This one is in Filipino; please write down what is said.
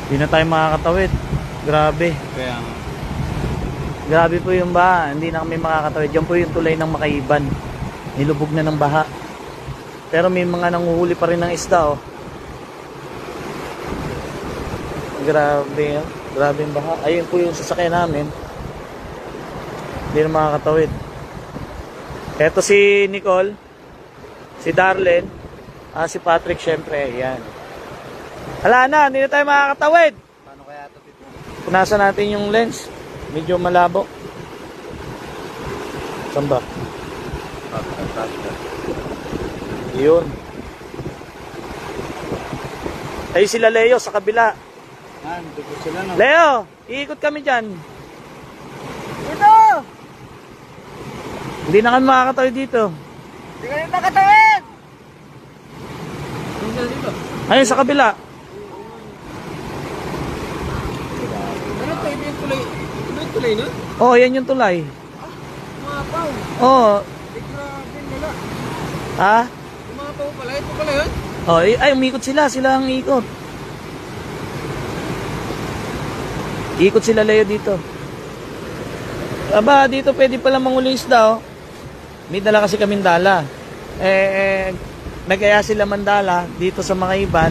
Hindi na tayo makakatawid. Grabe. Kaya nga. Grabe po yung baha. Hindi na kami makakatawid. Yan po yung tulay ng Makaiban. Nilubog na ng baha. Pero may mga nanguhuli pa rin ng isda, oh. Grabe, oh. Grabe yung baha. Ayun po yung sasakyan namin. Hindi na makakatawid. Eto si Nicole, si Darlene, si Patrick, syempre. Ayan. Hala na, hindi na tayo makakatawid. Paano kaya ito, Tito? Punasan natin yung lens. Medyo malabo. Saan ba? Yun. Ay sila Leo sa kabila. Dugo sila, no? Leo, iikot kami dyan. Dito! Hindi na kami makakatawid dito. Hindi ka rin nakatawid! Ano dito? Ayun sa kabila. Ano ito? Ito yung tulay. Ito yung tulay na? Oh, yan yung tulay. Umapaw. Oh, Grabe nila. ha? Umapaw pala. Ito pala yun? Oh, ay umikot sila. Sila ang ikot. Ikot sila Leo dito. Aba, dito pwede pala manguling isda, oh. May dala kasi kaming dala. Nag-aya sila mandala dito sa Makaiban.